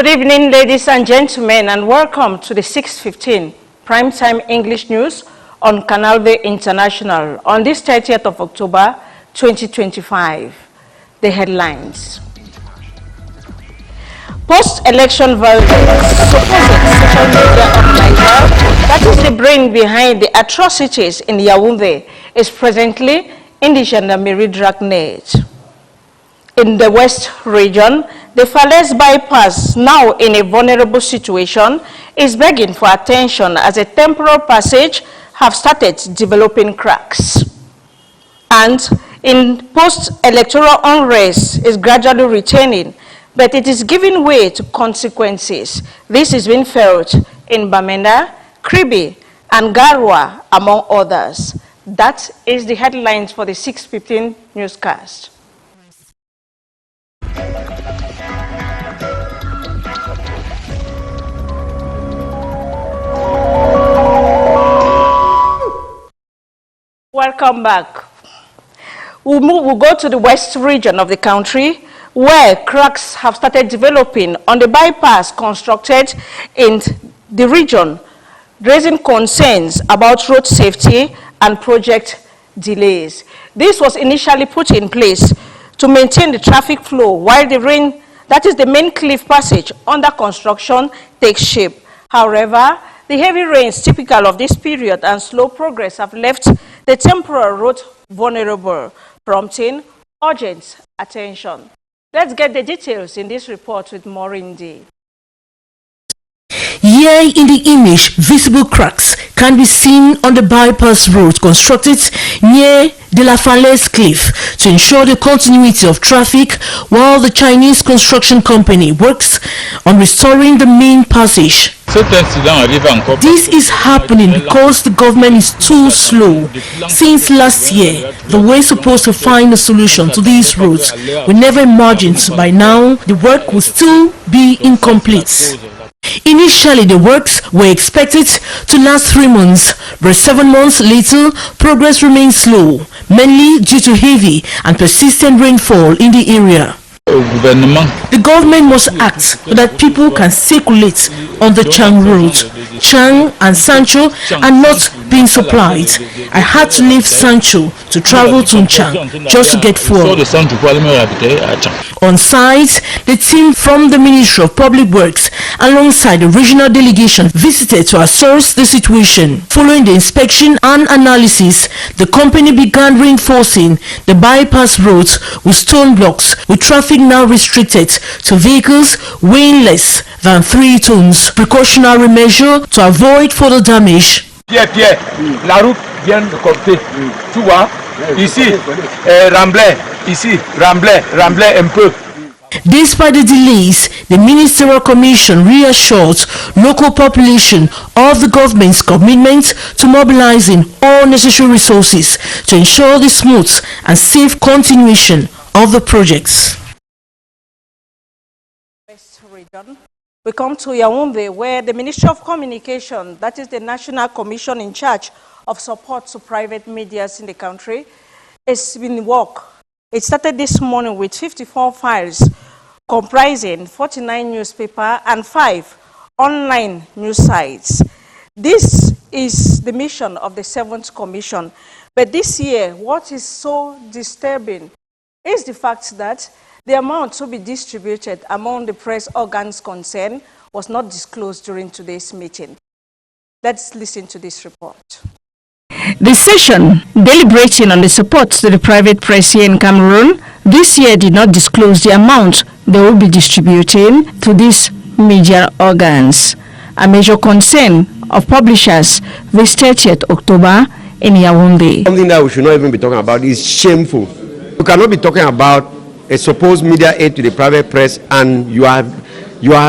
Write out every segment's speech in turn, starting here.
Good evening, ladies and gentlemen, and welcome to the 6:15 Primetime English News on Canal V International on this 30th of October, 2025. The headlines. Post-election violence, supposed social media organizer, that is the brain behind the atrocities in Yaoundé, is presently in the Gendarmerie Dragnet. In the West region, the Falaise bypass, now in a vulnerable situation, is begging for attention as a temporal passage have started developing cracks. And in post-electoral unrest is gradually returning, but it is giving way to consequences. This is being felt in Bamenda, Kribi, and Garwa, among others. That is the headlines for the 6:15 newscast. Welcome back. We'll go to the west region of the country, where cracks have started developing on the bypass constructed in the region, raising concerns about road safety and project delays. This was initially put in place to maintain the traffic flow while the main cliff passage under construction takes shape. However, the heavy rains typical of this period and slow progress have left the temporal road vulnerable, prompting urgent attention. Let's get the details in this report with Maureen D. Here in the image, visible cracks can be seen on the bypass road constructed near the La Falaise Cliff to ensure the continuity of traffic while the Chinese construction company works on restoring the main passage. This is happening because the government is too slow. Since last year, the way supposed to find a solution to these roads we never imagined by now the work will still be incomplete. Initially, the works were expected to last 3 months, but 7 months later, progress remains slow, mainly due to heavy and persistent rainfall in the area. The government must act so that people can circulate on the Chang road. Chang and Sancho are not being supplied. I had to leave Sancho to travel to Chang just to get fuel. On site, the team from the Ministry of Public Works alongside the regional delegation visited to assess the situation. Following the inspection and analysis, the company began reinforcing the bypass roads with stone blocks, with traffic now restricted to vehicles weighing less than 3 tons. Precautionary measure to avoid further damage. Pierre, la route vient de corter. Tu vois, ici, Ramblay, ici, Ramblay un peu. Despite the delays, the Ministerial Commission reassured local population of the government's commitment to mobilizing all necessary resources to ensure the smooth and safe continuation of the projects. West region. We come to Yaoundé, where the Ministry of Communication, that is the National Commission in charge of support to private media in the country, is in work. It started this morning with 54 files comprising 49 newspapers and 5 online news sites. This is the mission of the 7th Commission. But this year, what is so disturbing is the fact that the amount to be distributed among the press organs concerned was not disclosed during today's meeting. Let's listen to this report. The session deliberating on the support to the private press here in Cameroon this year did not disclose the amount they will be distributing to these media organs, a major concern of publishers this 30th October in Yaoundé. Something that we should not even be talking about is shameful. You cannot be talking about a supposed media aid to the private press and you are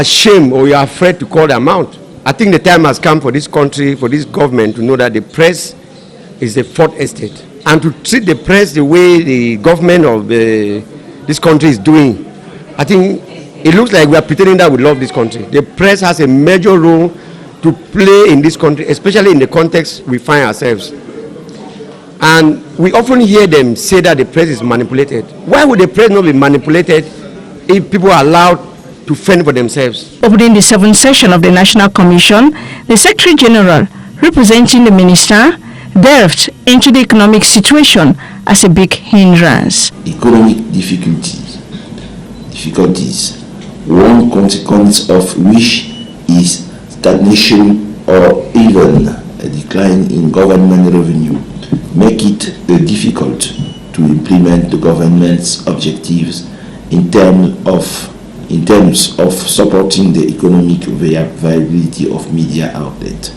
ashamed or you are afraid to call the amount. I think the time has come for this country, for this government to know that the press is the fourth estate, and to treat the press the way the government of this country is doing. I think it looks like we are pretending that we love this country. The press has a major role to play in this country, especially in the context we find ourselves. And we often hear them say that the press is manipulated. Why would the press not be manipulated if people are allowed to fend for themselves. Opening the 7th session of the National Commission, the Secretary General, representing the minister, delved into the economic situation as a big hindrance. Economic difficulties, one consequence of which is stagnation or even a decline in government revenue, make it difficult to implement the government's objectives in terms of supporting the economic viability of media outlets.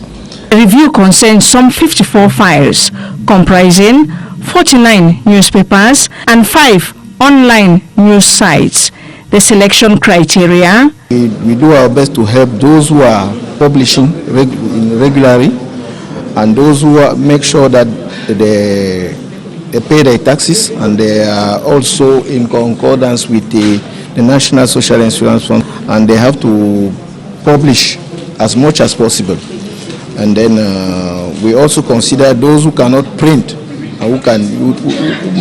The review concerns some 54 files, comprising 49 newspapers and 5 online news sites. The selection criteria: we do our best to help those who are publishing regularly and those who make sure that they pay their taxes and they are also in concordance with the National Social Insurance Fund, and they have to publish as much as possible. And then we also consider those who cannot print and who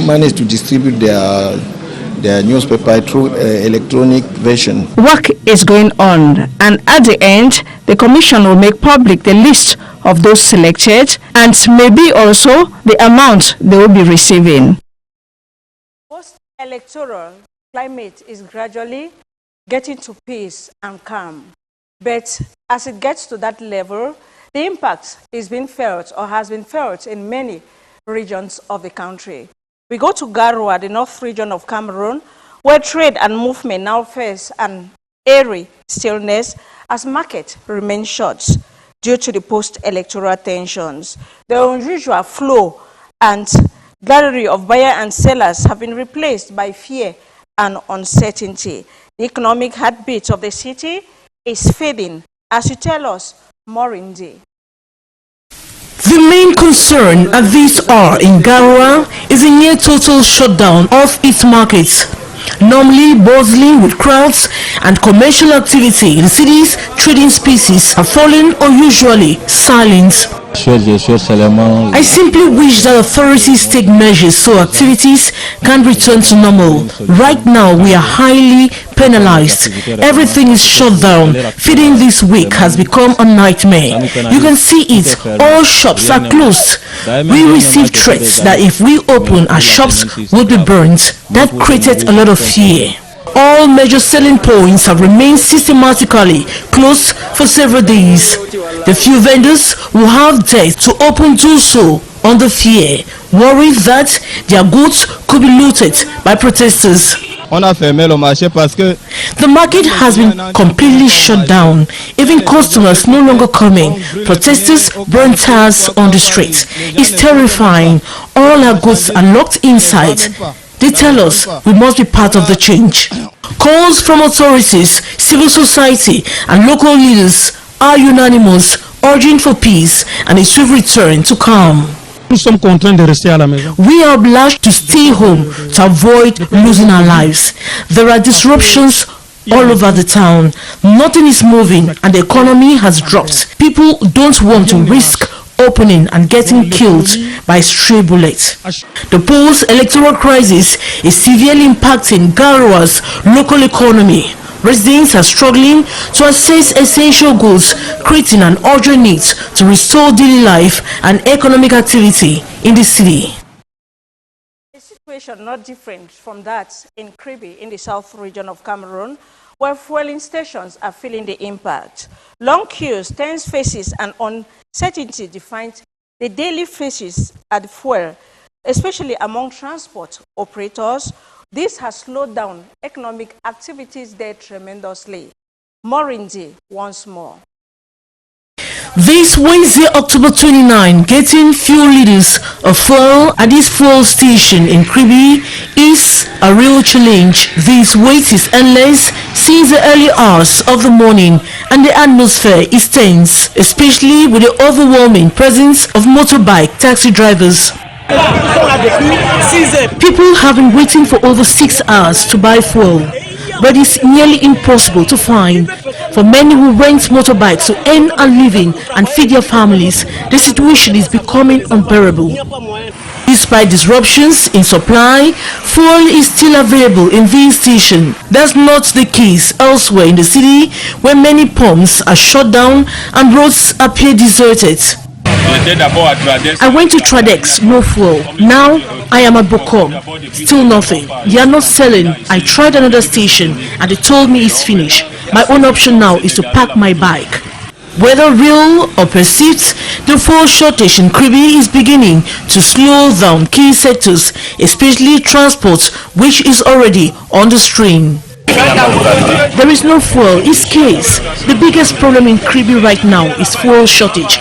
manage to distribute their newspaper through electronic version. Work is going on, and at the end, the Commission will make public the list of those selected and maybe also the amount they will be receiving. Post-electoral climate is gradually getting to peace and calm. But as it gets to that level, the impact is being felt or has been felt in many regions of the country. We go to Garoua, the north region of Cameroon, where trade and movement now face an eerie stillness as markets remain shut due to the post-electoral tensions. The unusual flow and gallery of buyers and sellers have been replaced by fear and uncertainty. The economic heartbeat of the city is fading, as you tell us, Morindi. The main concern at this hour in Garoua is a near total shutdown of its markets. Normally bustling with crowds and commercial activity, the city's trading spaces have fallen unusually silent. I simply wish that authorities take measures so activities can return to normal. Right now we are highly penalized. Everything is shut down. Feeding this week has become a nightmare. You can see it. All shops are closed. We received threats that if we open, our shops would be burnt. That created a lot of fear. All major selling points have remained systematically closed for several days. The few vendors who have dared to open do so under fear, worried that their goods could be looted by protesters. The market has been completely shut down. Even customers no longer coming. Protesters burn tires on the streets. It's terrifying. All our goods are locked inside. They tell us we must be part of the change. Calls from authorities, civil society and local leaders are unanimous, urging for peace and a swift return to calm. We are obliged to stay home to avoid losing our lives. There are disruptions all over the town. Nothing is moving and the economy has dropped. People don't want to risk opening and getting killed by stray bullets. The post-electoral crisis is severely impacting Garoua's local economy. Residents are struggling to access essential goods, creating an urgent need to restore daily life and economic activity in the city. A situation not different from that in Kribi in the south region of Cameroon, where fueling stations are feeling the impact. Long queues, tense faces and uncertainty define the daily faces at the fuel, especially among transport operators. This has slowed down economic activities there tremendously. Morindi once more. This Wednesday, October 29, getting fuel liters of fuel at this fuel station in Kribi is a real challenge. This wait is endless since the early hours of the morning and the atmosphere is tense, especially with the overwhelming presence of motorbike taxi drivers. People have been waiting for over 6 hours to buy fuel, but it's nearly impossible to find. For many who rent motorbikes to earn a living and feed their families, the situation is becoming unbearable. The Despite disruptions in supply, fuel is still available in this station. That's not the case elsewhere in the city, where many pumps are shut down and roads appear deserted. I went to Tradex, no fuel. Now I am at Bokom, still nothing. They are not selling. I tried another station and they told me it's finished. My own option now is to pack my bike. Whether real or perceived, the fuel shortage in Kribi is beginning to slow down key sectors, especially transport, which is already on the strain. There is no fuel, it's scarce. The biggest problem in Kribi right now is fuel shortage.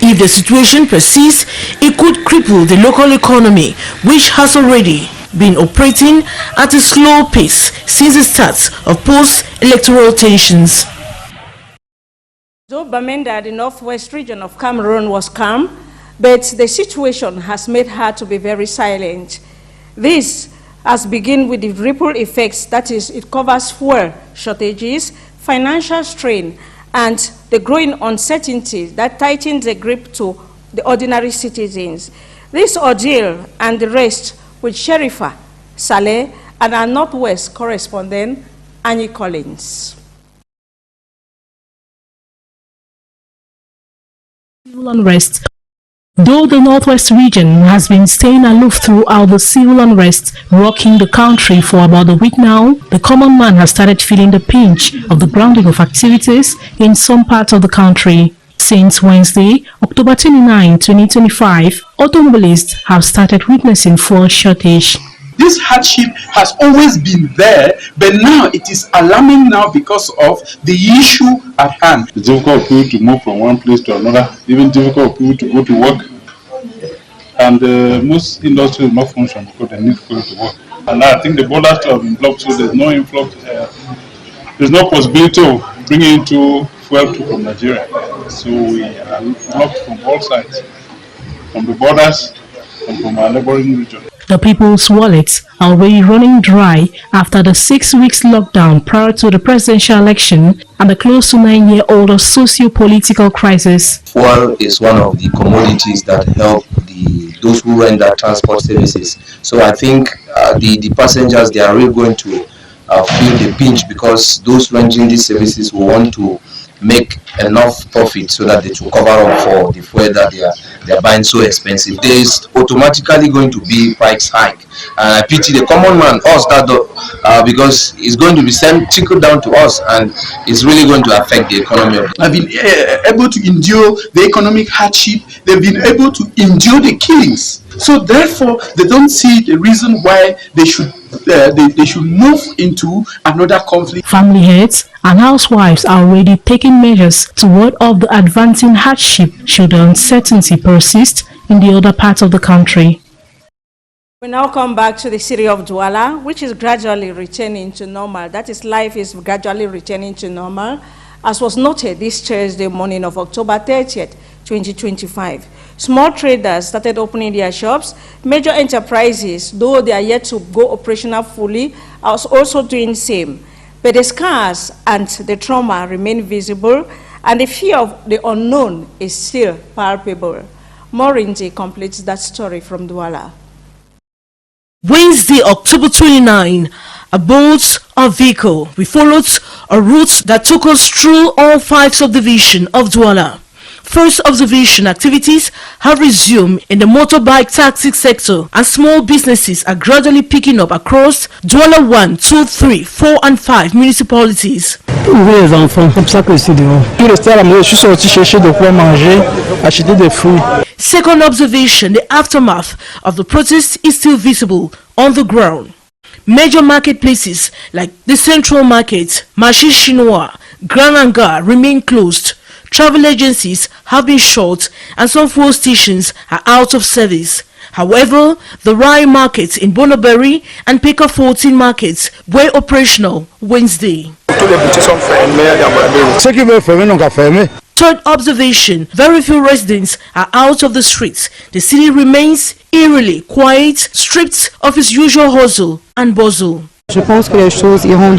If the situation persists, it could cripple the local economy, which has already been operating at a slow pace since the start of post-electoral tensions. Though Bamenda, the northwest region of Cameroon, was calm, but the situation has made her to be very silent. This has begun with the ripple effects, that is, it covers fuel shortages, financial strain, and the growing uncertainty that tightens the grip to the ordinary citizens. This ordeal and the rest with Sherifa Saleh and our Northwest correspondent, Annie Collins. Civil unrest. Though the Northwest region has been staying aloof throughout the civil unrest rocking the country for about a week now, the common man has started feeling the pinch of the grounding of activities in some parts of the country. Since Wednesday, October 29, 2025, automobilists have started witnessing fuel shortage. This hardship has always been there, but now it is alarming now because of the issue at hand. It's difficult for people to move from one place to another, even difficult for people to go to work. And most industries not function because they need people to work. And I think the borders have been blocked, so there's no influx. There's no possibility of bringing into fuel from Nigeria. So we are blocked from all sides, from the borders and from our neighboring region. The people's wallets are already running dry after the 6 weeks lockdown prior to the presidential election and the close to 9-year-old socio-political crisis. Fuel is one of the commodities that help those who render transport services. So I think the passengers, they are really going to feel the pinch because those rendering these services will want to make enough profit so that they will cover up for the fuel that they are buying so expensive. There is automatically going to be price hike, and I pity the common man, us, that because it's going to be trickled down to us, and it's really going to affect the economy. Have been able to endure the economic hardship. They've been able to endure the killings. So therefore, they don't see the reason why they should move into another conflict. Family heads and housewives are already taking measures to ward off the advancing hardship should the uncertainty persist in the other parts of the country. We now come back to the city of Douala, which is gradually returning to normal. That is, life is gradually returning to normal, as was noted this Thursday morning of October 30th, 2025. Small traders started opening their shops. Major enterprises, though they are yet to go operational fully, are also doing the same. But the scars and the trauma remain visible, and the fear of the unknown is still palpable. Morinzi completes that story from Douala. Wednesday, October 29, a boat or vehicle, we followed a route that took us through all 5 subdivisions of Douala. First observation activities have resumed in the motorbike taxi sector, and small businesses are gradually picking up across Douala 1, 2, 3, 4 and 5 municipalities. Oui, les enfants, comme ça que c'est dehors. Puis rester à la maison, je suis sorti chercher de quoi manger, acheter des fruits. Second observation, the aftermath of the protest is still visible on the ground. Major marketplaces like the Central Market, Marché Chinois, Grand Hangar remain closed. Travel agencies have been shut and some fuel stations are out of service. However, the Rai markets in Bonoberry and Peka 14 markets were operational Wednesday. Third observation, very few residents are out of the streets. The city remains eerily quiet, stripped of its usual hustle and bustle. Je pense que les choses iront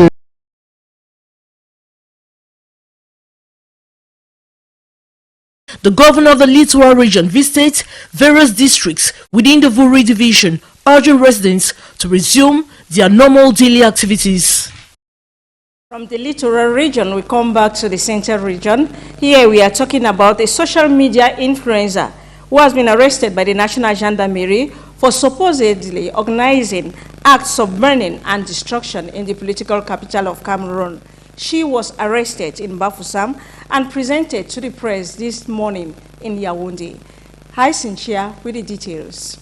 de The governor of the Littoral region visited various districts within the Vuri division, urging residents to resume their normal daily activities. From the Littoral region, we come back to the Central region. Here we are talking about a social media influencer who has been arrested by the National Gendarmerie for supposedly organizing acts of burning and destruction in the political capital of Cameroon. She was arrested in Bafoussam and presented to the press this morning in Yaoundé. Hi, Cynthia, with the details.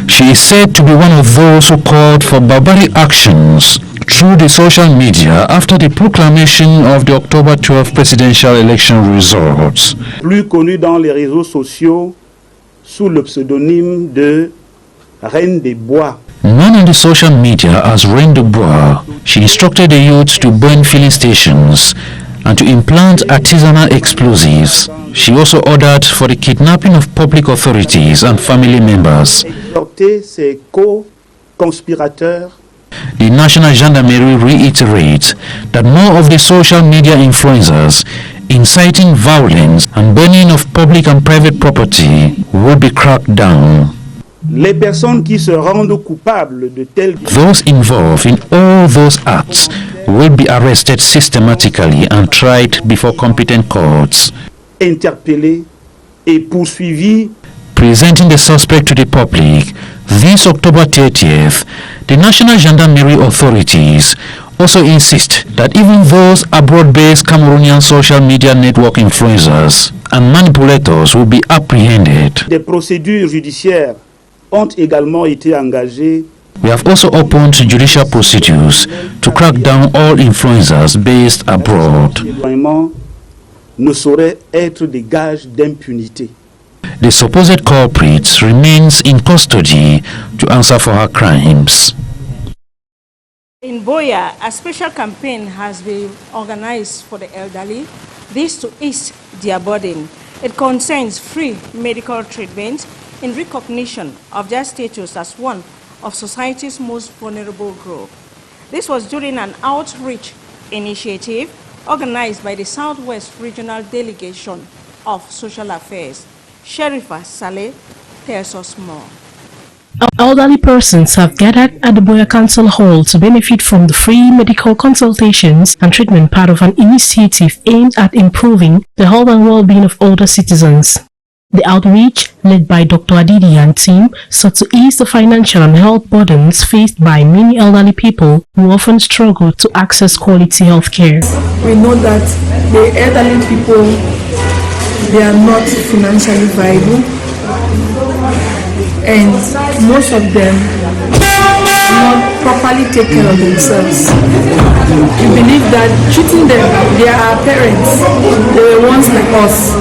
She is said to be one of those who called for barbaric actions through the social media after the proclamation of the October 12 presidential election results. Plus connue dans les réseaux sociaux sous le pseudonyme de Reine des Bois. Known on the social media as Reine de Bois, she instructed the youth to burn filling stations and to implant artisanal explosives. She also ordered for the kidnapping of public authorities and family members. Ses co-conspirateurs. The National Gendarmerie reiterates that more of the social media influencers inciting violence and burning of public and private property will be cracked down. Les personnes qui se rendent coupables de tels... Those involved in all those acts will be arrested systematically and tried before competent courts. Interpellés et poursuivis. Presenting the suspect to the public, this October 30th, the National Gendarmerie authorities also insist that even those abroad-based Cameroonian social media network influencers and manipulators will be apprehended. Des procédures judiciaires ont également été engagées. We have also opened judicial procedures to crack down all influencers based abroad. Ne saurait être des gages d'impunité. The supposed culprit remains in custody to answer for her crimes. In Boya, a special campaign has been organized for the elderly, this to ease their burden. It concerns free medical treatment in recognition of their status as one of society's most vulnerable group. This was during an outreach initiative organized by the Southwest Regional Delegation of Social Affairs. Sherifa Saleh tells us more. Elderly persons have gathered at the Boya Council Hall to benefit from the free medical consultations and treatment, part of an initiative aimed at improving the health and well-being of older citizens. The outreach, led by Dr. Adidi and team, sought to ease the financial and health burdens faced by many elderly people who often struggle to access quality health care. We know that the elderly people, they are not financially viable, and most of them not properly take care of themselves. We believe that treating them, they are our parents, they were once like us.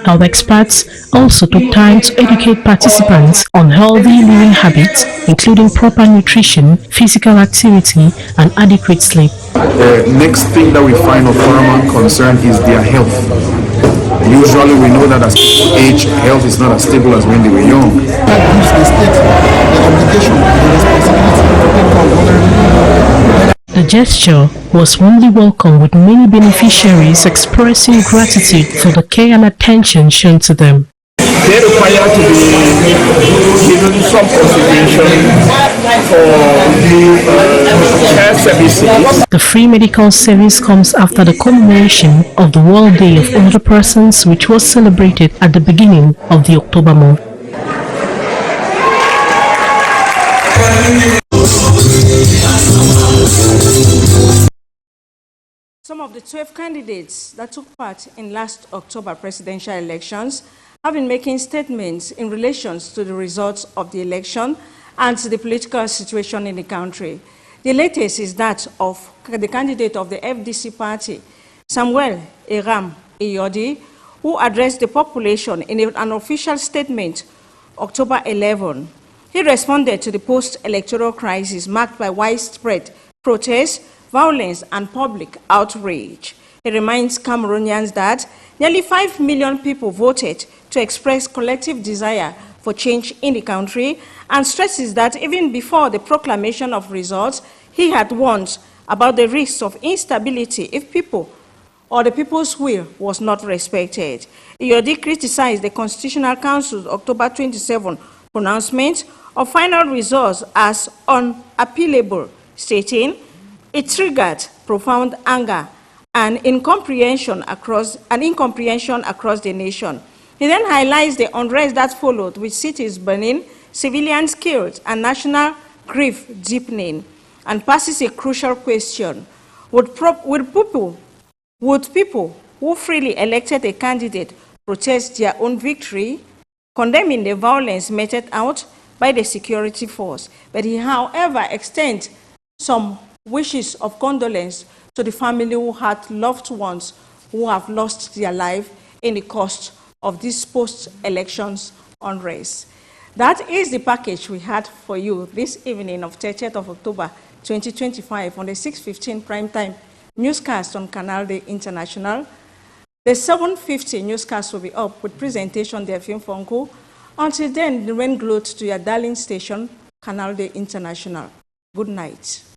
Health experts also took time to educate participants on healthy living habits, including proper nutrition, physical activity, and adequate sleep. The next thing that we find of paramount concern is their health. Usually we know that as people age, health is not as stable as when they were young. The gesture was warmly welcomed, with many beneficiaries expressing gratitude for the care and attention shown to them. They require to be given some consideration for the health services. The free medical service comes after the commemoration of the World Day of Older Persons, which was celebrated at the beginning of the October month. Some of the 12 candidates that took part in last October presidential elections have been making statements in relation to the results of the election and to the political situation in the country. The latest is that of the candidate of the FDC party, Samuel Eram Iyodi, who addressed the population in an official statement October 11. He responded to the post-electoral crisis marked by widespread protests, violence, and public outrage. He reminds Cameroonians that nearly 5 million people voted to express collective desire for change in the country, and stresses that even before the proclamation of results, he had warned about the risks of instability if people or the people's will was not respected. Iyodi criticized the Constitutional Council's October 27 pronouncement of final results as unappealable, stating it triggered profound anger and incomprehension across the nation. He then highlights the unrest that followed, with cities burning, civilians killed, and national grief deepening, and passes a crucial question: would people who freely elected a candidate protest their own victory, condemning the violence meted out by the security force? But he, however, extends some wishes of condolence to the family who had loved ones who have lost their life in the course of this post-elections unrest. That is the package we had for you this evening of 30th of October 2025 on the 6:15 primetime newscast on Canal Day International. The 7:50 newscast will be up with presentation Delphine Fonko. Until then, remain glued to your darling station, Canal Day International. Good night.